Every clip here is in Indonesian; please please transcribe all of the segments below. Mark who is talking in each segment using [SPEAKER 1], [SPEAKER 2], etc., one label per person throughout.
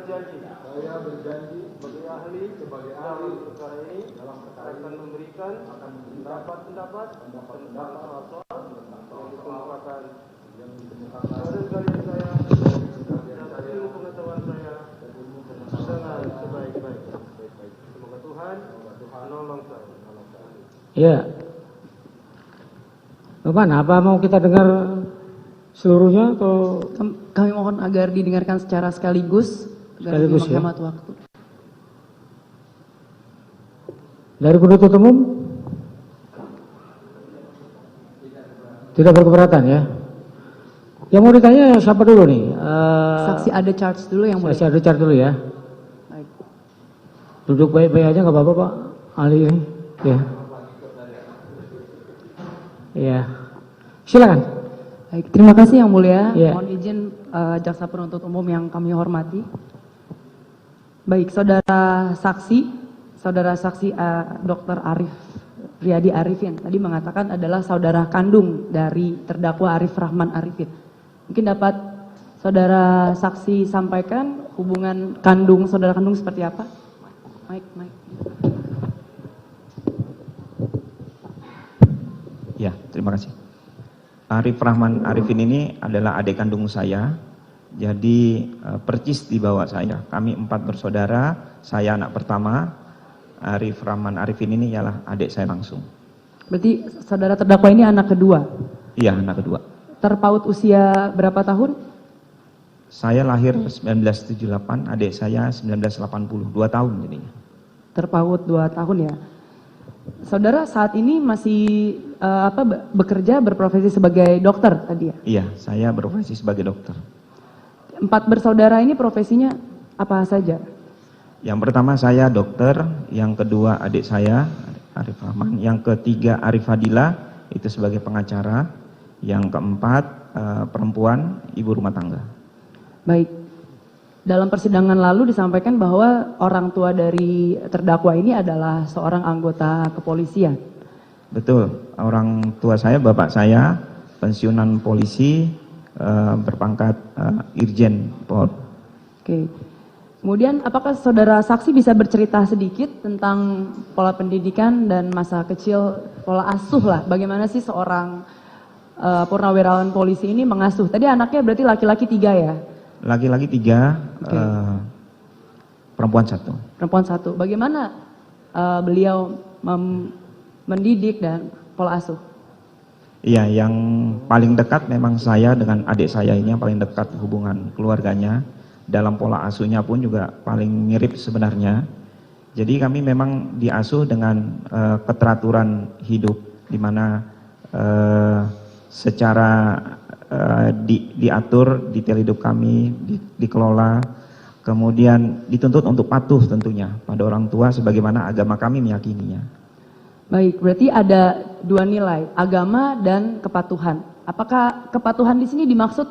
[SPEAKER 1] berjanji sebagai ahli dalam perkara ini akan memberikan pendapat tentang soal-soal yang dikemukakan pada sekalian saya dan ilmu pengetahuan saya dengan sebaik-baiknya. Semoga Tuhan menolong saya.
[SPEAKER 2] Ya. Bagaimana? Apa mau kita dengar seluruhnya atau
[SPEAKER 3] kami mohon agar didengarkan secara sekaligus agar lebih menghemat waktu.
[SPEAKER 2] Dari penuntut umum? Tidak berkeberatan ya. Yang mau ditanya siapa dulu nih?
[SPEAKER 3] Saksi ada charge dulu yang boleh.
[SPEAKER 2] Saksi ada charge dulu ya.
[SPEAKER 3] Baik.
[SPEAKER 2] Duduk baik-baik aja nggak apa-apa Pak ahli ini. Ya. Iya. Silakan.
[SPEAKER 3] Baik, terima kasih yang mulia.
[SPEAKER 2] Ya.
[SPEAKER 3] Mohon izin jaksa penuntut umum yang kami hormati. Baik, saudara saksi Dr. Arif Riyadi Arifin tadi mengatakan adalah saudara kandung dari terdakwa Arif Rahman Arifin. Mungkin dapat saudara saksi sampaikan hubungan saudara kandung seperti apa? Mike.
[SPEAKER 4] Ya, terima kasih. Arif Rahman Arifin ini adalah adik kandung saya. Jadi percis di bawah saya. Kami 4 bersaudara, saya anak pertama. Arif Rahman Arifin ini ialah adik saya langsung.
[SPEAKER 3] Berarti saudara terdakwa ini anak kedua?
[SPEAKER 4] Iya, anak kedua.
[SPEAKER 3] Terpaut usia berapa tahun?
[SPEAKER 4] Saya lahir 1978, adik saya 1980, 2 tahun jadinya.
[SPEAKER 3] Terpaut 2 tahun ya. Saudara saat ini masih bekerja berprofesi sebagai dokter tadi ya?
[SPEAKER 4] Iya, saya berprofesi sebagai dokter.
[SPEAKER 3] 4 bersaudara ini profesinya apa saja?
[SPEAKER 4] Yang pertama saya dokter, yang kedua adik saya Arif Rahman, yang ketiga Arif Fadila itu sebagai pengacara, yang keempat perempuan ibu rumah tangga.
[SPEAKER 3] Baik. Dalam persidangan lalu disampaikan bahwa orang tua dari terdakwa ini adalah seorang anggota kepolisian.
[SPEAKER 4] Betul, orang tua saya, bapak saya pensiunan polisi berpangkat Irjen Pol.
[SPEAKER 3] Oke. Kemudian apakah saudara saksi bisa bercerita sedikit tentang pola pendidikan dan masa kecil, pola asuh lah, bagaimana sih seorang purnawirawan polisi ini mengasuh? Tadi anaknya berarti laki-laki 3 ya?
[SPEAKER 4] Laki-laki 3, okay. Perempuan 1.
[SPEAKER 3] Perempuan 1. Bagaimana beliau mendidik dan pola asuh?
[SPEAKER 4] Iya, yang paling dekat memang saya dengan adik saya ini yang paling dekat hubungan keluarganya. Dalam pola asuhnya pun juga paling mirip sebenarnya. Jadi kami memang diasuh dengan keteraturan hidup, di mana secara diatur detail hidup kami, dikelola, kemudian dituntut untuk patuh tentunya pada orang tua sebagaimana agama kami meyakininya.
[SPEAKER 3] Baik, berarti ada 2 nilai, agama dan kepatuhan. Apakah kepatuhan di sini dimaksud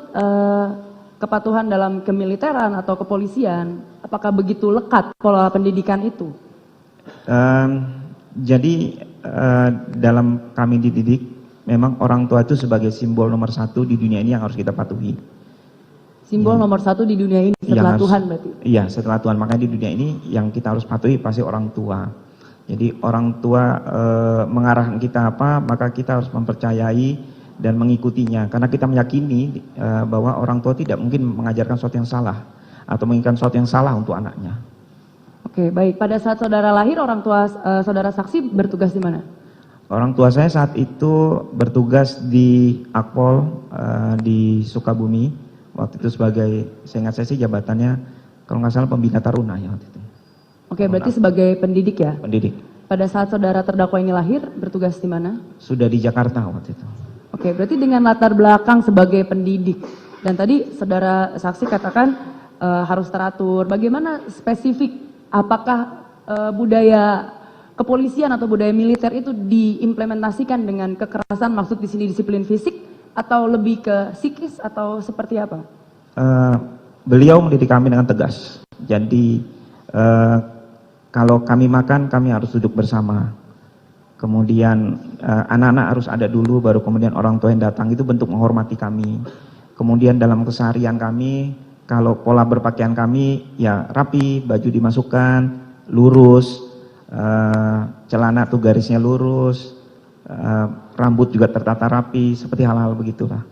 [SPEAKER 3] kepatuhan dalam kemiliteran atau kepolisian? Apakah begitu lekat pola pendidikan itu?
[SPEAKER 4] Jadi dalam kami dididik, memang orang tua itu sebagai simbol nomor 1 di dunia ini yang harus kita patuhi.
[SPEAKER 3] Simbol nomor 1 di dunia ini setelah Tuhan berarti? Iya,
[SPEAKER 4] setelah Tuhan. Makanya di dunia ini yang kita harus patuhi pasti orang tua. Jadi orang tua mengarahkan kita apa, maka kita harus mempercayai dan mengikutinya. Karena kita meyakini bahwa orang tua tidak mungkin mengajarkan sesuatu yang salah atau menginginkan sesuatu yang salah untuk anaknya.
[SPEAKER 3] Oke, baik. Pada saat saudara lahir, orang tua saudara saksi bertugas di mana?
[SPEAKER 4] Orang tua saya saat itu bertugas di Akpol di Sukabumi. Waktu itu sebagai, saya ingat saya sih jabatannya kalau nggak salah pembina taruna ya waktu itu.
[SPEAKER 3] Oke, berarti sebagai pendidik ya?
[SPEAKER 4] Pendidik.
[SPEAKER 3] Pada saat saudara terdakwa ini lahir, bertugas di mana?
[SPEAKER 4] Sudah di Jakarta waktu itu.
[SPEAKER 3] Oke, berarti dengan latar belakang sebagai pendidik. Dan tadi saudara saksi katakan harus teratur. Bagaimana spesifik? Apakah budaya kepolisian atau budaya militer itu diimplementasikan dengan kekerasan, maksud di sini disiplin fisik, atau lebih ke psikis atau seperti apa?
[SPEAKER 4] Beliau mendidik kami dengan tegas. Jadi kalau kami makan, kami harus duduk bersama. Kemudian anak-anak harus ada dulu, baru kemudian orang tua yang datang. Itu bentuk menghormati kami. Kemudian dalam keseharian kami kalau pola berpakaian kami ya rapi, baju dimasukkan, lurus, celana tuh garisnya lurus, rambut juga tertata rapi, seperti hal-hal begitu Pak.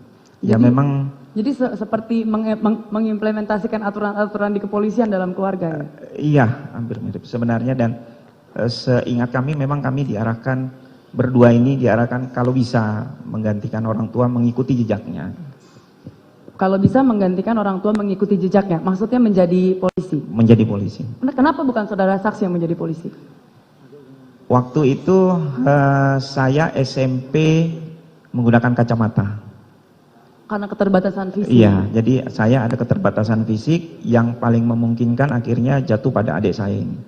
[SPEAKER 4] Ya memang.
[SPEAKER 3] Jadi seperti mengimplementasikan aturan-aturan di kepolisian dalam keluarga ya?
[SPEAKER 4] Iya, hampir mirip sebenarnya, dan seingat kami memang kami diarahkan, berdua ini diarahkan kalau bisa menggantikan orang tua mengikuti jejaknya.
[SPEAKER 3] Kalau bisa menggantikan orang tua mengikuti jejaknya, maksudnya menjadi polisi?
[SPEAKER 4] Menjadi polisi.
[SPEAKER 3] Kenapa bukan saudara saksi yang menjadi polisi?
[SPEAKER 4] Waktu itu saya SMP menggunakan kacamata.
[SPEAKER 3] Karena keterbatasan fisik?
[SPEAKER 4] Iya, jadi saya ada keterbatasan fisik yang paling memungkinkan akhirnya jatuh pada adik saya ini.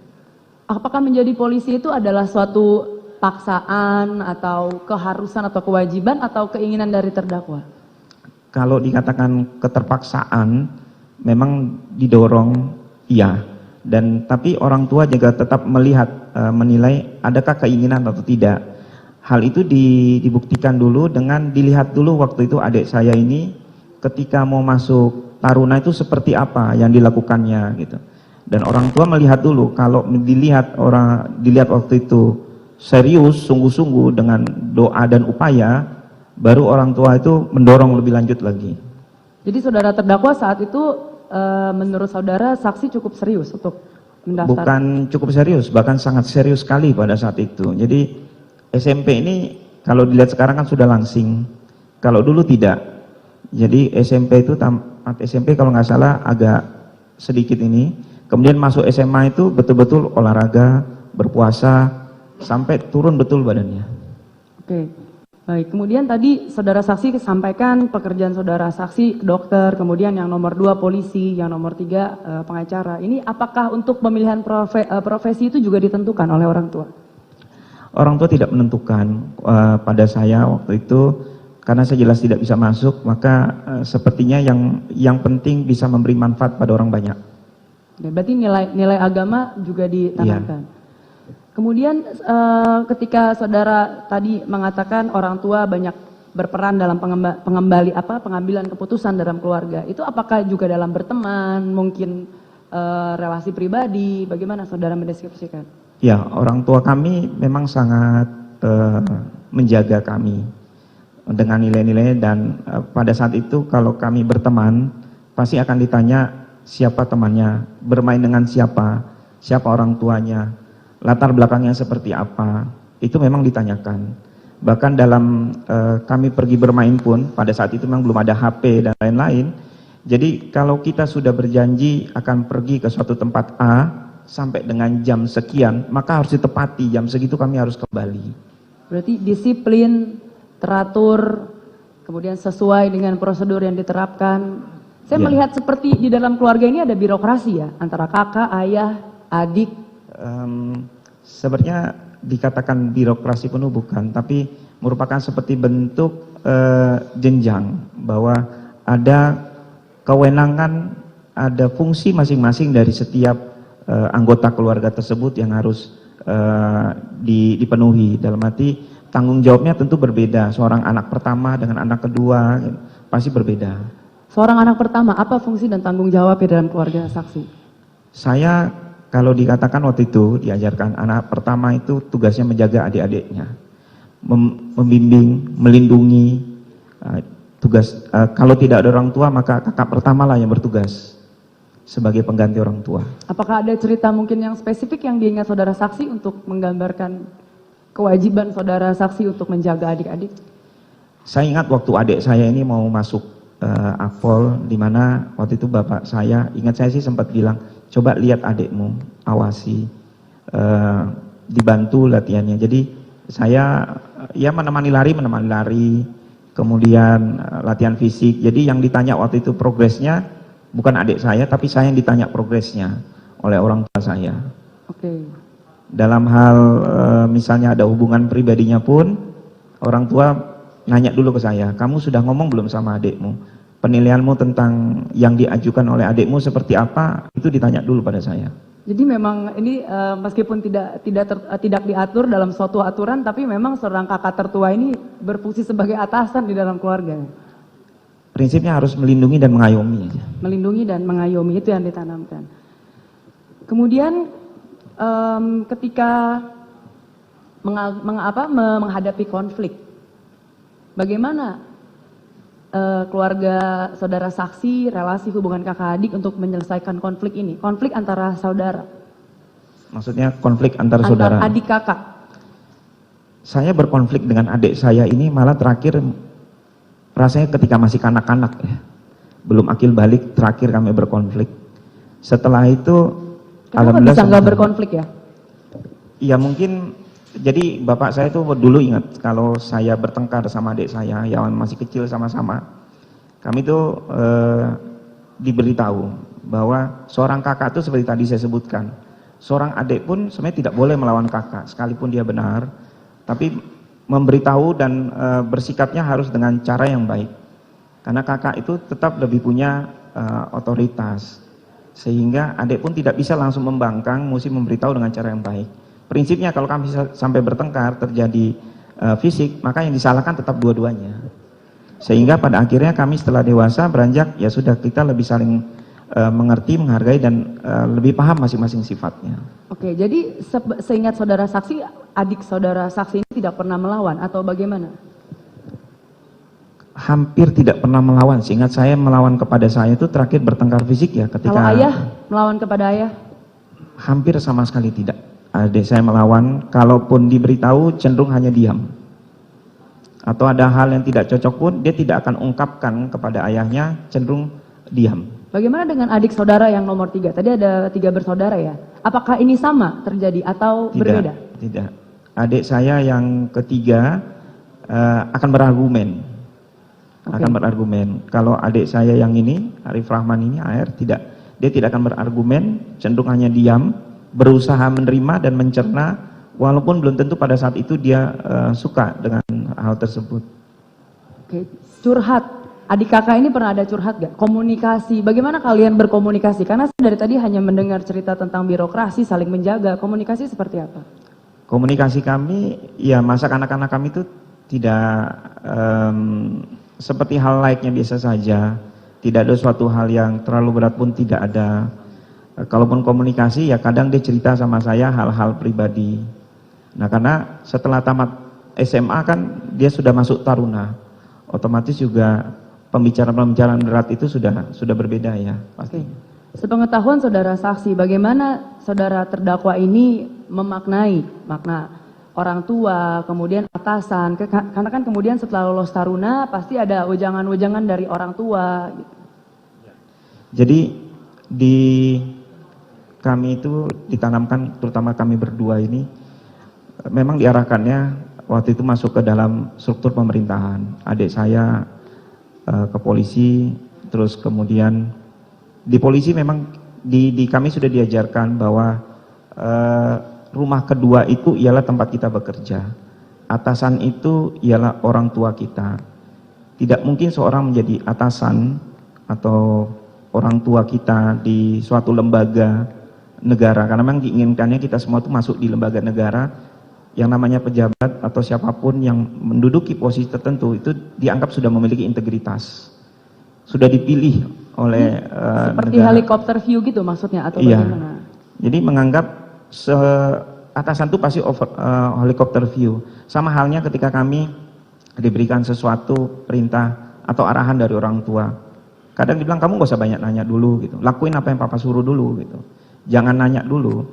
[SPEAKER 3] Apakah menjadi polisi itu adalah suatu paksaan atau keharusan atau kewajiban atau keinginan dari terdakwa?
[SPEAKER 4] Kalau dikatakan keterpaksaan, memang didorong, iya. Dan tapi orang tua juga tetap melihat, menilai adakah keinginan atau tidak. Hal itu dibuktikan dulu dengan dilihat dulu waktu itu adik saya ini ketika mau masuk taruna itu seperti apa yang dilakukannya gitu. Dan orang tua melihat dulu, kalau dilihat waktu itu serius, sungguh-sungguh dengan doa dan upaya, baru orang tua itu mendorong lebih lanjut lagi.
[SPEAKER 3] Jadi saudara terdakwa saat itu menurut saudara saksi cukup serius untuk mendaftar?
[SPEAKER 4] Bukan cukup serius, bahkan sangat serius sekali pada saat itu. Jadi SMP ini kalau dilihat sekarang kan sudah langsing, kalau dulu tidak. Jadi SMP itu tamat SMP kalau nggak salah agak sedikit ini, kemudian masuk SMA itu betul-betul olahraga, berpuasa, sampai turun betul badannya.
[SPEAKER 3] Oke, baik. Kemudian tadi saudara saksi sampaikan pekerjaan saudara saksi dokter, kemudian yang nomor 2 polisi, yang nomor 3 pengacara. Ini apakah untuk pemilihan profesi itu juga ditentukan oleh orang tua?
[SPEAKER 4] Orang tua tidak menentukan pada saya waktu itu, karena saya jelas tidak bisa masuk, maka sepertinya yang penting bisa memberi manfaat pada orang banyak.
[SPEAKER 3] Berarti nilai agama juga ditanamkan. Iya. Kemudian ketika saudara tadi mengatakan orang tua banyak berperan dalam pengambilan keputusan dalam keluarga, itu apakah juga dalam berteman, mungkin relasi pribadi, bagaimana saudara mendeskripsikan?
[SPEAKER 4] Ya, orang tua kami memang sangat menjaga kami dengan nilai-nilai, dan pada saat itu kalau kami berteman pasti akan ditanya siapa temannya, bermain dengan siapa orang tuanya, latar belakangnya seperti apa, itu memang ditanyakan. Bahkan dalam kami pergi bermain pun pada saat itu memang belum ada HP dan lain-lain. Jadi kalau kita sudah berjanji akan pergi ke suatu tempat A sampai dengan jam sekian, maka harus ditepati, jam segitu kami harus kembali. Berarti
[SPEAKER 3] disiplin, teratur, kemudian sesuai dengan prosedur yang diterapkan. Saya melihat seperti di dalam keluarga ini ada birokrasi ya, antara kakak, ayah, adik.
[SPEAKER 4] Sebenarnya dikatakan birokrasi penuh bukan, tapi merupakan seperti bentuk jenjang, bahwa ada kewenangan, ada fungsi masing-masing dari setiap anggota keluarga tersebut yang harus dipenuhi. Dalam arti tanggung jawabnya tentu berbeda, seorang anak pertama dengan anak kedua pasti berbeda.
[SPEAKER 3] Seorang anak pertama, apa fungsi dan tanggung jawabnya dalam keluarga saksi?
[SPEAKER 4] Saya kalau dikatakan waktu itu diajarkan, anak pertama itu tugasnya menjaga adik-adiknya, membimbing, melindungi. Kalau tidak ada orang tua maka kakak pertama lah yang bertugas sebagai pengganti orang tua.
[SPEAKER 3] Apakah ada cerita mungkin yang spesifik yang diingat saudara saksi untuk menggambarkan kewajiban saudara saksi untuk menjaga adik-adik?
[SPEAKER 4] Saya ingat waktu adik saya ini mau masuk Akpol, di mana waktu itu bapak saya, ingat saya sih sempat bilang, coba lihat adikmu, awasi, dibantu latihannya. Jadi saya ya menemani lari, kemudian latihan fisik. Jadi yang ditanya waktu itu progresnya bukan adik saya, tapi saya yang ditanya progresnya oleh orang tua saya.
[SPEAKER 3] Oke.
[SPEAKER 4] Dalam hal misalnya ada hubungan pribadinya pun, orang tua nanya dulu ke saya, kamu sudah ngomong belum sama adikmu? Penilaianmu tentang yang diajukan oleh adikmu seperti apa? Itu ditanya dulu pada saya.
[SPEAKER 3] Jadi memang ini meskipun tidak diatur dalam suatu aturan, tapi memang seorang kakak tertua ini berfungsi sebagai atasan di dalam keluarga.
[SPEAKER 4] prinsipnya harus melindungi dan mengayomi aja.
[SPEAKER 3] Melindungi dan mengayomi, itu yang ditanamkan. Kemudian ketika menghadapi konflik, bagaimana keluarga saudara saksi, relasi hubungan kakak adik untuk menyelesaikan konflik ini? Konflik antara saudara.
[SPEAKER 4] Maksudnya konflik antar saudara.
[SPEAKER 3] Adik kakak.
[SPEAKER 4] Saya berkonflik dengan adik saya ini malah terakhir rasanya ketika masih kanak-kanak ya. Belum akil balik terakhir kami berkonflik. Setelah itu
[SPEAKER 3] Kenapa bisa nggak berkonflik ya?
[SPEAKER 4] Ya mungkin, jadi bapak saya itu dulu ingat kalau saya bertengkar sama adik saya yang masih kecil sama-sama, kami itu diberitahu bahwa seorang kakak itu seperti tadi saya sebutkan, seorang adik pun sebenarnya tidak boleh melawan kakak sekalipun dia benar, tapi memberitahu dan bersikapnya harus dengan cara yang baik, karena kakak itu tetap lebih punya otoritas, sehingga adik pun tidak bisa langsung membangkang, mesti memberitahu dengan cara yang baik. Prinsipnya kalau kami sampai bertengkar terjadi fisik, maka yang disalahkan tetap dua-duanya. Sehingga pada akhirnya kami setelah dewasa beranjak, ya sudah kita lebih saling mengerti, menghargai dan lebih paham masing-masing sifatnya.
[SPEAKER 3] Oke, jadi seingat saudara saksi, adik saudara saksi ini tidak pernah melawan atau bagaimana?
[SPEAKER 4] Hampir tidak pernah melawan, seingat saya melawan kepada saya itu terakhir bertengkar fisik ya ketika...
[SPEAKER 3] Kalau ayah, melawan kepada ayah?
[SPEAKER 4] Hampir sama sekali tidak. Adik saya melawan, kalaupun diberitahu cenderung hanya diam. Atau ada hal yang tidak cocok pun dia tidak akan ungkapkan kepada ayahnya, cenderung diam.
[SPEAKER 3] Bagaimana dengan adik saudara yang nomor 3? Tadi ada 3 bersaudara ya. Apakah ini sama terjadi atau berbeda?
[SPEAKER 4] Tidak. Adik saya yang ketiga akan berargumen. Akan berargumen. Kalau adik saya yang ini, Arif Rahman ini, AR, tidak. Dia tidak akan berargumen, cenderung hanya diam, berusaha menerima dan mencerna, walaupun belum tentu pada saat itu dia suka dengan hal tersebut.
[SPEAKER 3] Oke, curhat. Adik kakak ini pernah ada curhat gak? Komunikasi, bagaimana kalian berkomunikasi? Karena saya dari tadi hanya mendengar cerita tentang birokrasi, saling menjaga, komunikasi seperti apa?
[SPEAKER 4] Komunikasi kami, ya masa anak-anak kami itu tidak seperti hal layaknya biasa saja, tidak ada suatu hal yang terlalu berat pun tidak ada. Kalaupun komunikasi ya kadang dia cerita sama saya hal-hal pribadi. Nah karena setelah tamat SMA kan dia sudah masuk taruna, otomatis juga pembicaraan-pembicaraan berat itu sudah berbeda ya pasti.
[SPEAKER 3] Sepengetahuan saudara saksi, bagaimana saudara terdakwa ini memaknai makna orang tua, kemudian atasan, karena kan kemudian setelah lolos taruna pasti ada wejangan-wejangan dari orang tua. Gitu.
[SPEAKER 4] Jadi di kami itu ditanamkan, terutama kami berdua ini, memang diarahkannya waktu itu masuk ke dalam struktur pemerintahan. Adik saya ke polisi, terus kemudian di polisi memang di kami sudah diajarkan bahwa rumah kedua itu ialah tempat kita bekerja. Atasan itu ialah orang tua kita. Tidak mungkin seorang menjadi atasan atau orang tua kita di suatu lembaga negara, karena memang diinginkannya kita semua itu masuk di lembaga negara yang namanya pejabat atau siapapun yang menduduki posisi tertentu itu dianggap sudah memiliki integritas, sudah dipilih oleh
[SPEAKER 3] seperti negara. Helikopter view gitu maksudnya atau bagaimana?
[SPEAKER 4] Jadi menganggap atasan itu pasti helikopter view. Sama halnya ketika kami diberikan sesuatu perintah atau arahan dari orang tua, kadang dibilang kamu gak usah banyak nanya dulu gitu, lakuin apa yang papa suruh dulu gitu, jangan nanya dulu,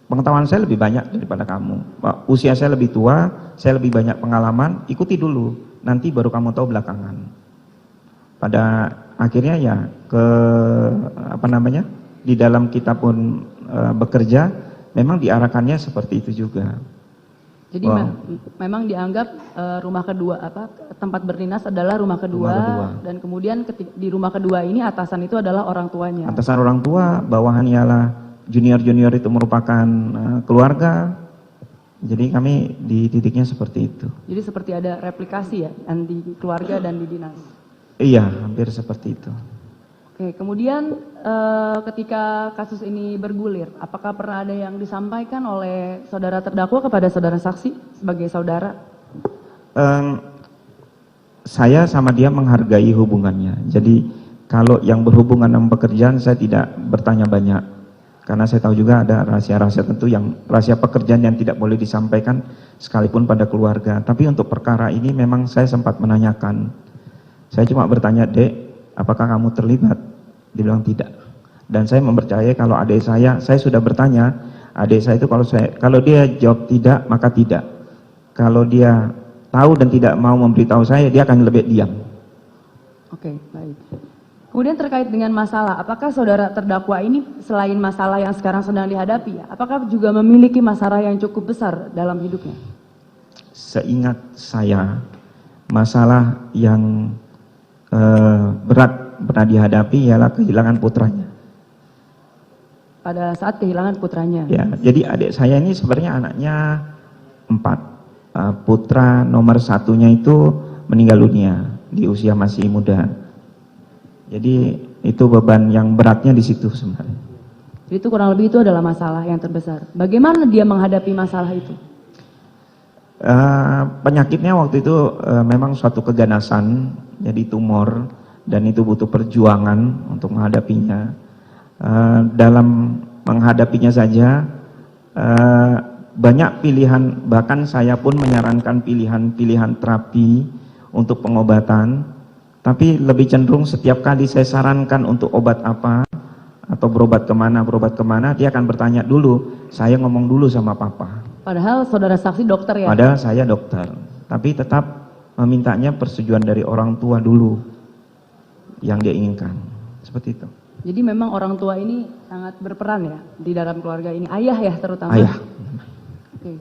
[SPEAKER 4] pengetahuan saya lebih banyak daripada kamu, usia saya lebih tua, saya lebih banyak pengalaman, ikuti dulu, nanti baru kamu tahu belakangan. Pada akhirnya ya di dalam kita pun bekerja memang diarahkannya seperti itu juga.
[SPEAKER 3] Jadi memang dianggap rumah kedua tempat berdinas adalah rumah kedua. Dan kemudian di rumah kedua ini atasan itu adalah orang tuanya. Atasan
[SPEAKER 4] orang tua, bawahan ialah junior itu merupakan keluarga. Jadi kami di titiknya seperti itu.
[SPEAKER 3] Jadi seperti ada replikasi ya di keluarga dan di dinas.
[SPEAKER 4] Iya, hampir seperti itu.
[SPEAKER 3] Oke, kemudian ketika kasus ini bergulir, apakah pernah ada yang disampaikan oleh saudara terdakwa kepada saudara saksi sebagai saudara?
[SPEAKER 4] saya sama dia menghargai hubungannya. Jadi kalau yang berhubungan dengan pekerjaan saya tidak bertanya banyak. Karena saya tahu juga ada rahasia-rahasia tentu yang rahasia pekerjaan yang tidak boleh disampaikan sekalipun pada keluarga. Tapi untuk perkara ini memang saya sempat menanyakan. Saya cuma bertanya, "Dek, apakah kamu terlibat?" Dia bilang tidak. Dan saya mempercayai kalau adik saya sudah bertanya, adik saya itu kalau dia jawab tidak, maka tidak. Kalau dia tahu dan tidak mau memberitahu saya, dia akan lebih diam.
[SPEAKER 3] Oke, baik. Kemudian terkait dengan masalah, apakah saudara terdakwa ini selain masalah yang sekarang sedang dihadapi, apakah juga memiliki masalah yang cukup besar dalam hidupnya?
[SPEAKER 4] Seingat saya, masalah yang berat pernah dihadapi ialah kehilangan putranya.
[SPEAKER 3] Pada saat kehilangan putranya?
[SPEAKER 4] Ya, jadi adik saya ini sebenarnya anaknya 4. Putra nomor 1-nya itu meninggal dunia di usia masih muda. Jadi itu beban yang beratnya di situ sebenarnya.
[SPEAKER 3] Jadi itu kurang lebih itu adalah masalah yang terbesar. Bagaimana dia menghadapi masalah itu?
[SPEAKER 4] Penyakitnya waktu itu memang suatu keganasan, jadi tumor, dan itu butuh perjuangan untuk menghadapinya. Dalam menghadapinya saja banyak pilihan, bahkan saya pun menyarankan pilihan-pilihan terapi untuk pengobatan, tapi lebih cenderung setiap kali saya sarankan untuk obat apa atau berobat kemana, dia akan bertanya dulu, saya ngomong dulu sama papa.
[SPEAKER 3] Padahal saudara saksi dokter ya?
[SPEAKER 4] Padahal saya dokter, tapi tetap memintanya persetujuan dari orang tua dulu yang dia inginkan, seperti itu.
[SPEAKER 3] Jadi memang orang tua ini sangat berperan ya di dalam keluarga ini, ayah ya terutama?
[SPEAKER 4] Ayah.
[SPEAKER 3] Oke.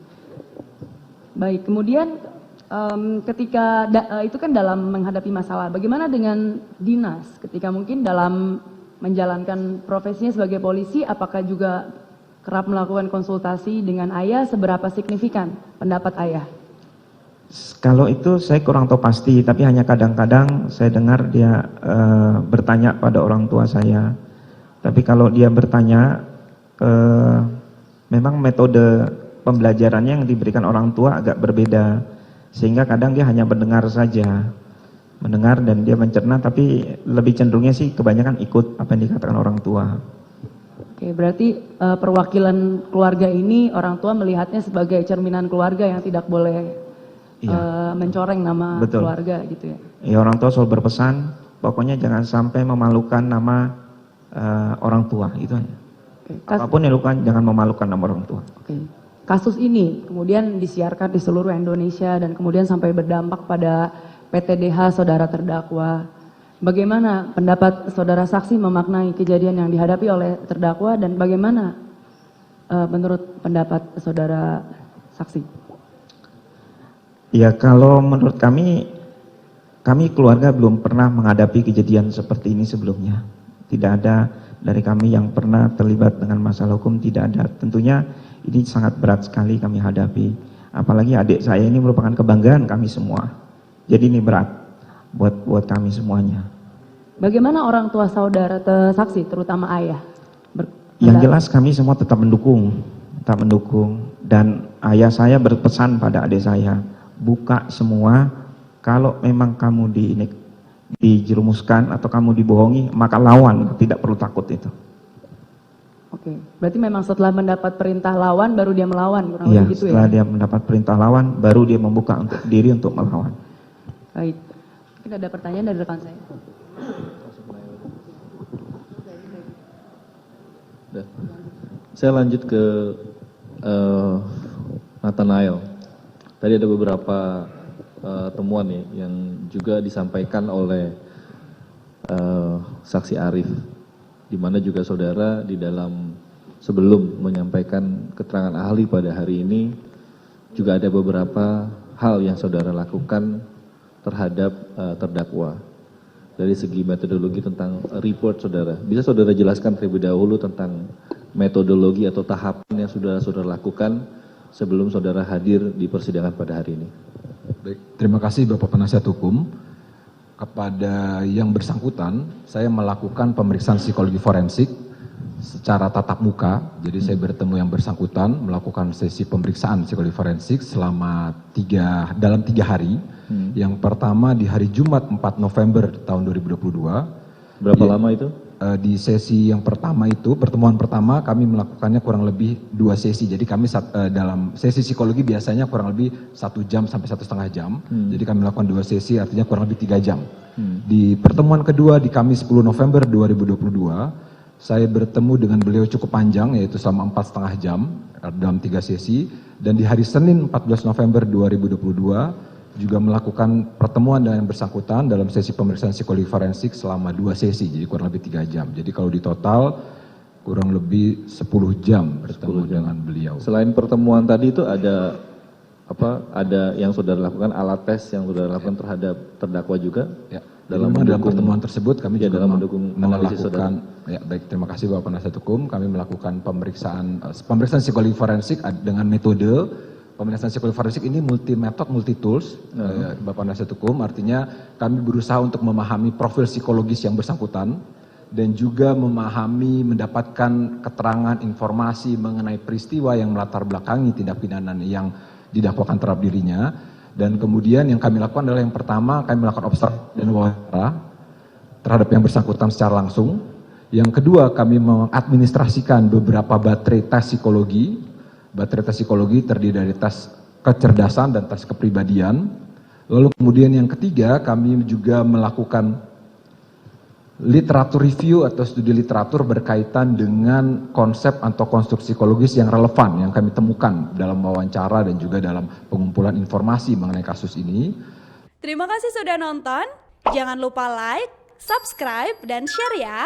[SPEAKER 3] Baik, kemudian ketika itu kan dalam menghadapi masalah, bagaimana dengan dinas ketika mungkin dalam menjalankan profesinya sebagai polisi, apakah juga kerap melakukan konsultasi dengan ayah, seberapa signifikan pendapat ayah?
[SPEAKER 4] Kalau itu saya kurang tahu pasti, tapi hanya kadang-kadang saya dengar dia bertanya pada orang tua saya. Tapi kalau dia bertanya, memang metode pembelajarannya yang diberikan orang tua agak berbeda, sehingga kadang dia hanya mendengar saja, mendengar dan dia mencerna, tapi lebih cenderungnya sih kebanyakan ikut apa yang dikatakan orang tua.
[SPEAKER 3] Oke, berarti perwakilan keluarga ini orang tua melihatnya sebagai cerminan keluarga yang tidak boleh mencoreng nama keluarga gitu ya? Ya, orang tua selalu berpesan, pokoknya jangan sampai memalukan nama orang tua, itu aja. Apapun yang dilakukan jangan memalukan nama orang tua. Oke. Kasus ini kemudian disiarkan di seluruh Indonesia dan kemudian sampai berdampak pada PTDH saudara terdakwa. Bagaimana pendapat saudara saksi memaknai kejadian yang dihadapi oleh terdakwa dan bagaimana menurut pendapat saudara saksi? Ya, kalau menurut kami keluarga belum pernah menghadapi kejadian seperti ini sebelumnya. Tidak ada dari kami yang pernah terlibat dengan masalah hukum, tidak ada. Tentunya ini sangat berat sekali kami hadapi. Apalagi adik saya ini merupakan kebanggaan kami semua. Jadi ini berat buat kami semuanya. Bagaimana orang tua saudara saksi, terutama ayah? Yang jelas kami semua tetap mendukung. Dan ayah saya berpesan pada adik saya, buka semua, kalau memang kamu dijerumuskan atau kamu dibohongi, maka lawan, tidak perlu takut itu. Oke, berarti memang setelah mendapat perintah lawan, baru dia melawan, kurang lebih gitu ya? Setelah dia mendapat perintah lawan, baru dia membuka diri untuk melawan. Baik, mungkin ada pertanyaan dari rekan saya.
[SPEAKER 5] Saya lanjut ke Nathanael. Tadi ada beberapa temuan ya, yang juga disampaikan oleh saksi Arif, di mana juga saudara di dalam sebelum menyampaikan keterangan ahli pada hari ini juga ada beberapa hal yang saudara lakukan terhadap terdakwa dari segi metodologi tentang report saudara. Bisa saudara jelaskan terlebih dahulu tentang metodologi atau tahapan yang sudah saudara lakukan sebelum saudara hadir di persidangan pada hari ini?
[SPEAKER 6] Baik, terima kasih Bapak Penasihat Hukum. Kepada yang bersangkutan, saya melakukan pemeriksaan psikologi forensik secara tatap muka. Jadi saya bertemu yang bersangkutan, melakukan sesi pemeriksaan psikologi forensik selama dalam 3 hari. Yang pertama di hari Jumat 4 November tahun 2022.
[SPEAKER 5] Berapa lama itu?
[SPEAKER 6] Di sesi yang pertama itu, pertemuan pertama kami melakukannya kurang lebih 2 sesi. Jadi kami dalam sesi psikologi biasanya kurang lebih 1 jam sampai 1,5 jam. Jadi kami melakukan 2 sesi, artinya kurang lebih 3 jam. Di pertemuan kedua di Kamis 10 November 2022, saya bertemu dengan beliau cukup panjang, yaitu selama 4,5 jam dalam 3 sesi. Dan di hari Senin 14 November 2022, juga melakukan pertemuan dengan yang bersangkutan dalam sesi pemeriksaan psikologi forensik selama 2 sesi, jadi kurang lebih 3 jam. Jadi kalau di total kurang lebih 10 jam bertemu dengan beliau.
[SPEAKER 5] Selain pertemuan tadi itu ada ada yang saudara lakukan, alat tes yang saudara lakukan terhadap terdakwa juga?
[SPEAKER 6] Ya.
[SPEAKER 5] Dalam
[SPEAKER 6] pertemuan tersebut kami juga
[SPEAKER 5] dalam mendukung analisis saudara.
[SPEAKER 6] Ya, baik, terima kasih Bapak Penasihat Hukum. Kami melakukan pemeriksaan psikologi forensik dengan metode pemeriksaan psikologi forensik ini multi metode, multi tools, Bapak Penasihat Hukum. Artinya kami berusaha untuk memahami profil psikologis yang bersangkutan dan juga memahami, mendapatkan keterangan, informasi mengenai peristiwa yang melatar belakangi tindak pidana yang didakwakan terhadap dirinya. Dan kemudian yang kami lakukan adalah yang pertama, kami melakukan observasi dan wawancara terhadap yang bersangkutan secara langsung. Yang kedua, kami mengadministrasikan beberapa baterai tes psikologi. Baterai tes psikologi terdiri dari tes kecerdasan dan tes kepribadian. Lalu kemudian yang ketiga, kami juga melakukan literatur review atau studi literatur berkaitan dengan konsep atau konstruksi psikologis yang relevan yang kami temukan dalam wawancara dan juga dalam pengumpulan informasi mengenai kasus ini.
[SPEAKER 7] Terima kasih sudah nonton. Jangan lupa like, subscribe, dan share ya.